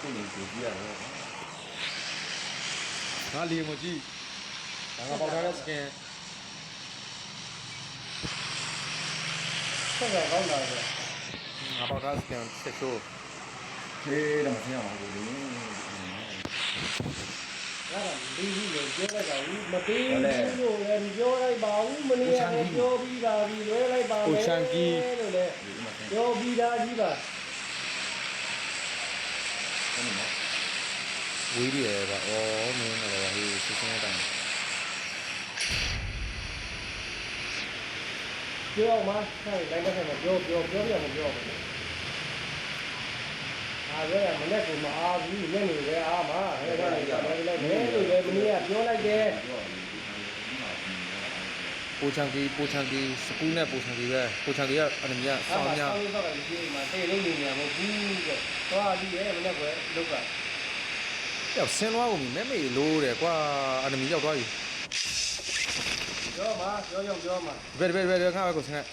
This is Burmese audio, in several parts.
ကိုနေကြည့်ရတော့ငါလီကိုကြည့်ဒါငါပေါက်ထားတဲ့ skin ဆက်ရကောင်းလာတယ် ငါပေါက်ထားတဲ့ skin ဆက်ချိုး ခေးတော့မသိရပါဘူးလေ ငါကဒီလိုပြောလိုက်တာဘူးမပေးဘူးလို့လည်းပြောလိုက်ပါဘူးမနေ့ကလည်းပြောပြီးတာပြီးလွဲလိုက်ပါမယ်လို့လည်းပြောပြီးတာကြီးပါ ဝေးရယ်ပါဩမင်းလည်းဟေးစစ်စင်းတိုင်း ပြောမှဆိုင်လိုက်တဲ့မှာပြောပြရမပြောဘူးအားရမနဲ့ကမအားဘူးညနေပဲအားမဟဲ့ကလည်းပြောလိုက်မယ်လို့လည်းမနေ့ကပြောလိုက်တယ် ပိုချန်ကီစကူးနဲ့ပိုချန်ကီပဲပိုချန်ကီကအနမီကဆောင်းများ ဆောင်းဆောက်ကကြီးမှာတိတ်လုံးနေနေမှာမဟုတ်ဘူးတဲ့သွားပြီးရဲမနဲ့ကလုတ်က ရောက်ဆင်းသွားကုန်ပြီမဲမေလို့တဲ့ကွာအနမီရောက်သွားပြီ ပြောမှာပြောမှာ ဘယ်ခါပဲကိုဆင်း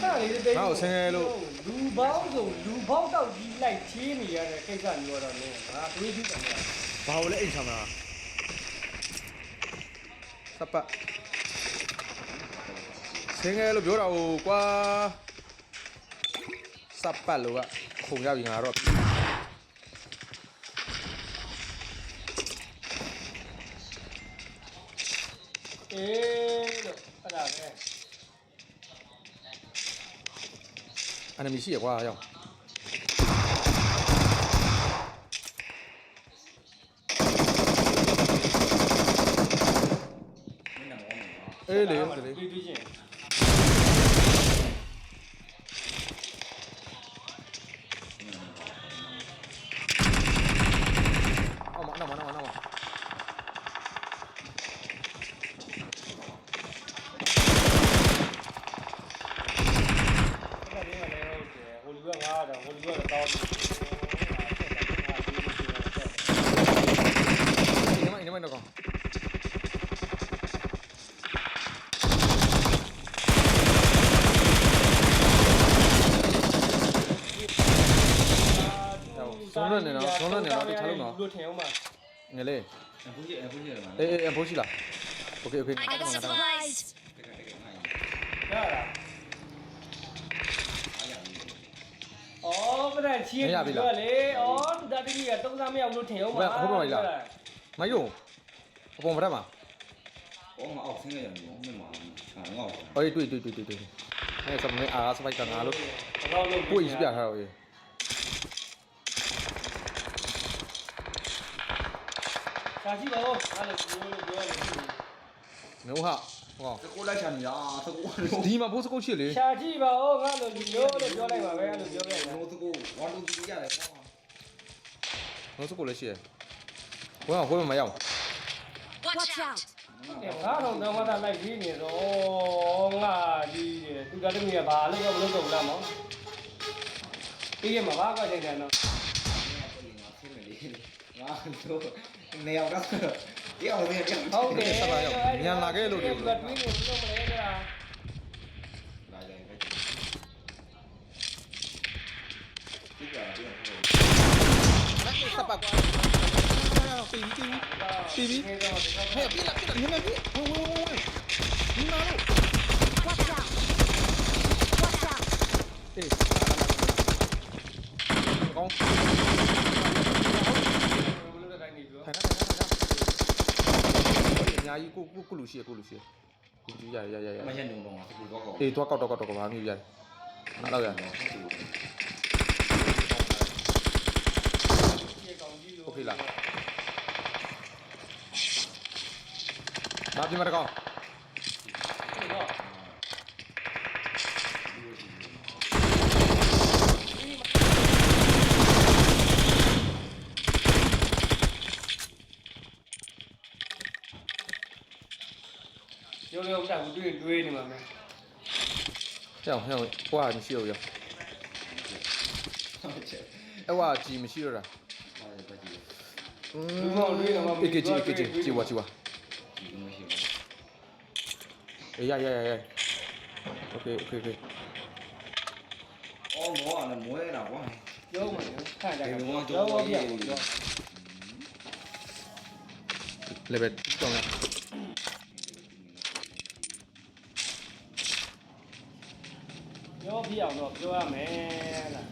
အဲ့လေးတိတ် ငါ့ကိုဆင်းရဲလို့ လူပေါင်းစုံလူပေါင်းတော့ကြီးလိုက်ချေးနေရတဲ့ကိစ္စမျိုးတော့လည်းငါတွေးပြီးတယ် ဘာလို့လဲအိမ်ဆောင်တာစပတ်ဆင်းရဲလို့ပြောတာဟိုကွာစပတ်လို့ကခုံရပြီငါတော့ အေးလို့အဲ့ဒါပဲ အနမီရှိရကွာရောက်အေးလေ တွေ့ချင်း အော်မနောက်မအဲ့ဒါလေးကလည်းဟုတ်တယ်ဟိုလူကငါတော့ဟိုလူကတော့တောင်းတယ် ဒီမိုင်းတော့ကောင်းဆုံးနေတော့ဒီထားလို့နော် လူထင်အောင်ပါ ငယ်လေး အခုကြီးမှာ အေးအဖိုးရှိလားโอเค I got supplies. ရလားအော်ပြတဲ့ချီးပြောလေအော်သူသားတိကြီးကတုံးစားမရဘူးလို့ထင်အောင်ပါ မယုံအပေါ်မရက်ပါ 哦，我熬生个人用，没嘛，全熬。 အေးတွေ့အဲစမနေအားစပိုက်ကငါလို့ တော့လို့ ကိုကြီးပြထားတော့အေး စာရှိပါဦးအဲ့လိုပြောလို့ မျိုးဟာဟော 这过来钱呀，这过来。 ဒီမှာဘိုးစကုတ်ရှိလေ ရှာကြည့်ပါဦးငါလိုမျိုးလို့ပြောလိုက်ပါပဲအဲ့လိုပြောခဲ့တယ် 我这个玩都几家来搞。 ဘိုးစကုတ်လည်းရှိရဘိုးကဟိုးမရောက် Watch out. ငါတော့တော့မလိုက်ပြီးနေတော့ငါဒီသူကတည်းကဘာလို့မလုပ်တော့ဘူးလားမောင်ပြီးရမှာဘာကချိန်တယ်နော် 啊，都没有的，要没有。 ဟုတ်တယ် ညံလာခဲ့လို့ ဒီကတွေးနေလို့မလဲကွာ 来来来。这个这个。 စပတ်ကွာတီဗီဟဲ့ပြလာညမပြဝဒီမှာလို့ Watch out. Watch out. အေးကောင်း ဘယ်လိုလဲတိုင်းနေပြော ထိုင်အများကြီးကိုလူရှိရကိုကြည့်ရ 没钱弄懂啊，这个搞。 အေးတော့ကောက်ဘာမျိုးရတယ်နားတော့ရ ဒီကောင်ကြီးလို့ โอเคလားဘာပြင်မတကောင်း တော့ ပြောတာကိုတွေးနေမှာမယ် ဟဲ့ဟွာမရှိတော့ရအဲ့ဝါကြီးမရှိတော့တာအေးကြီးဝါအေးရโอเค 哦，我啊，那摸来了，我。ပြောမှခံကြတယ် ဒီ ပြော ကောင် ပြော ကြော ပြ ပြော ပြော level တောင်းရ ပြောပြအောင်တော့ပြောရမယ်လား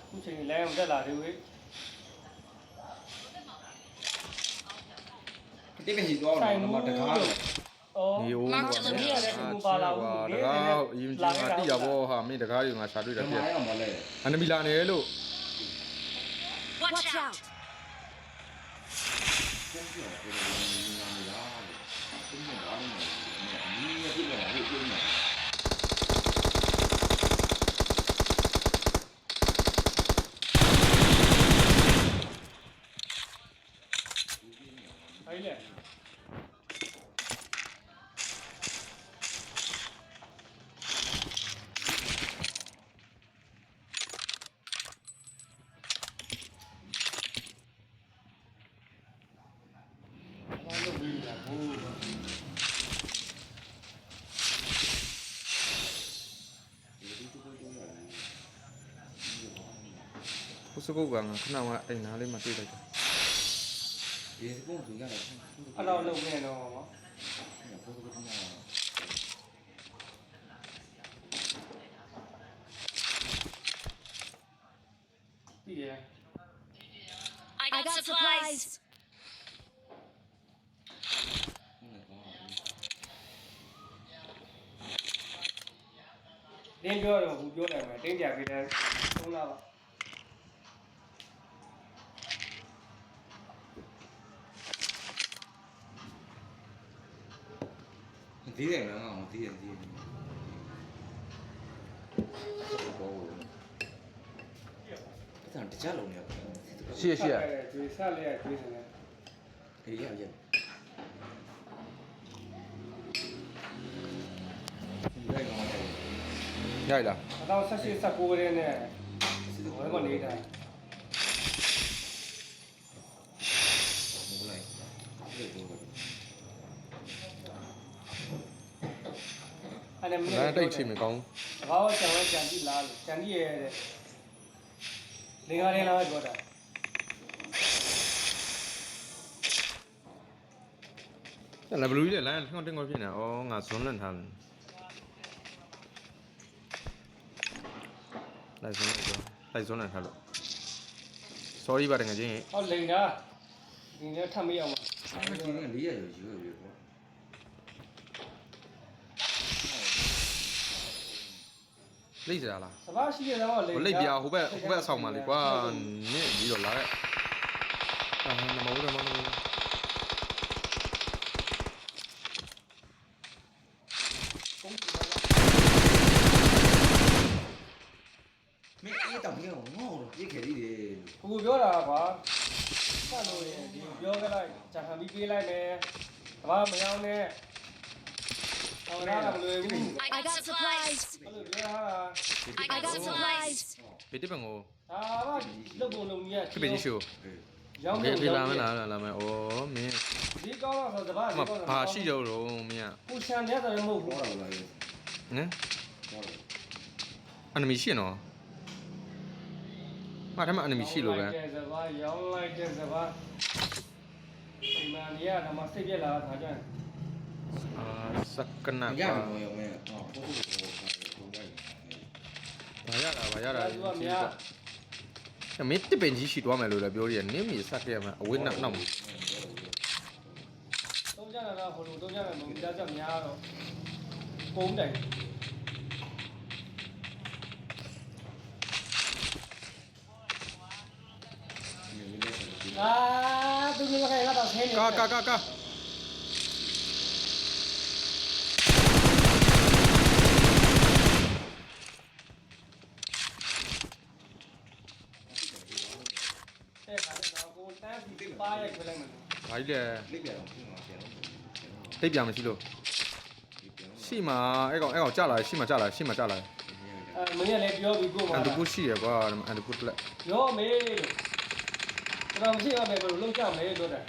ခုချိန်လဲအောင်တက်လာတယ်ဝေး တိတ်မရှိတော့တော့တကား အော် နေဦး Mark to the ဒီ beach. ရတယ်ဒီပါလာဘူး တကားအရင်ကတိရဘောဟာမင်းတကားယူငါရှာတွေ့တာ ဓမ္မ ပြ ရအောင်ပါလေ အနမီလာနေလို့ Watch out! ပြန်ပြောပြောနေတာလားဘယ်မှာလဲဒီရပြနေတာဟိုပြနေတာ အဲ့လေ ဘုစကုတ်ကငါခဏကအိမ်နားလေးမှာတွေ့လိုက်တာ ဒီစကုံသူရတယ် အဲ့တော့လုပ်နေတော့ဗော ဘုရားကနာ ပြီးရ I got supplies. တင်းပြောတော့ဘူးပြောနိုင်မယ်တင်းကြပေးတယ်သုံးလားပါ ဒီတယ်ငါငါဒီတယ်ဘောအဲ့ဒါတခြားလုံးနေရ ရှေ့ရှေ့ ကျွေးဆက်လိုက်ရကျွေးစနေ ဒီရရဒီလိုက်ကောင်တယ် ရိုက်လား အတော့18 19ရဲနဲ့ဘယ်မှာနေတာ မလိုက်ဒီတော့ အဲ့ဒါမင်း ငါတိတ်ချိမကောင်း ဘာလို့ကြံဝဲကြံကြည့်လားလို့ကြံကြည့်ရဲတဲ့လင်္ကာရင်လားပြောတာ တယ်ဘလူးကြီးလည်းလမ်းထောင်းတင်းကောဖြစ်နေတာဩငါဇွန်လန့်ထားတယ်လိုက်ဇွန်လန့်လိုက်ဇွန်လန့်ထားလို့ sorry ပါတယ်ငါချင်း ဟောလိန်တာဒီနေ့ထပ်မရအောင်ပါ အဲ့ဒါကလေးရရယူရပေါ့ လိမ့်စရာလား စပါးရှိရတော့လိန် ဟိုလိပ်ပြဟိုဘက်အဆောင်မှာလေကွာနင့်ပြီးတော့လာတဲ့အာနမောနမော မင်းအေးတောင်ပြောငေါ့တော့ပြစ်ခဲ့သေးတယ် ကိုပြောတာကွာစလို့ရင်ဒီပြောခဲ့လိုက်ဂျာခံပြီးပေးလိုက်မယ်စပါးမရောက်နဲ့ဟောလာမလွယ်ဘူး I got supplies. အဲ့လိုပြောတာ I got supplies. ဘေးတစ်ပံကို ဒါကလုတ်ပုံလုံးကြီး ခိပေကြီးရှိုး ရောင်း ဘေး နေ ဖေးလာမလားလာမယ်ဩမင်း ဒီကောင်းတော့စပါး မဘာရှိတော့မင်းက ကိုရှန်တဲ့တယ်မဟုတ်ဘူး ဘောလာလာရေး နင် ဘောလာ အနမီရှိနော်မထမအနမီရှိလို့ပဲ စပါးရောင်းလိုက်တဲ့စပါးဒီမှာနေရတာမှစိတ်ပြက်လာတာကြွ အာစကနာ ရ ပါ မယ်ရောမင်းအော်ဘုရားကိုဘာရတာမင်းတစ်ပင်ကြီးရှိသွားမယ်လို့လည်းပြောရနင်းမီစက်ခဲ့မှာအဝိနောက်နောက် သုံးကြတာဟိုလိုသုံးကြတယ်မူသားချက်များတော့ပုံးတိုင်အာသူမျိုးခိုင်ကတော့ဆင်းနေ ကာတဲ့ခါတော့ကိုတန်းပြီးပါရိုက်ခွဲလိုက်မယ် ဘာကြီးလဲ လိပ်ပြအောင်ပြန်ပြန် တိတ်ပြမရှိလို့ရှိမှာအဲ့ကောင်ကြာလာရှိမှာကြာလာရှိမှာကြာလာ မင်းလည်းပြောပြီးကို့မှာ အန်တပုရှိရကွာအန်တပုလက် ပြောမေးလို့ကျွန်တော်မရှိရမယ်ဘယ်လိုလုပ်ကြမလဲလို့တဲ့